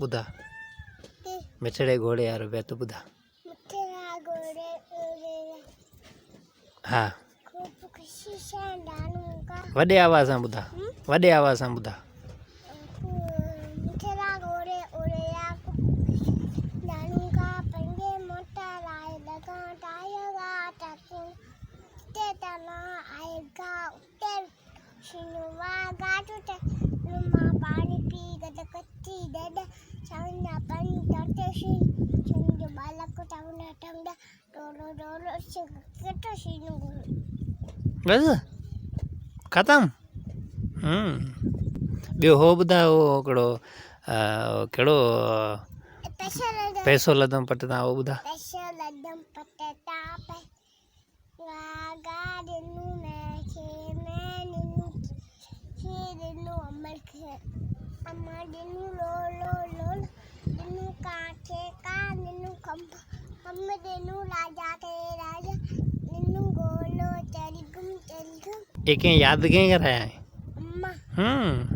बुधा मिठड़े घोड़े यार बे तो बुधा हाँ वडे आवाज आ बुधा वडे आवाज आ बुधा बस खत्म बे हो बुधा वो कड़ो केड़ो पैसो लदम पटता वो बुधा एक याद कहीं कराया है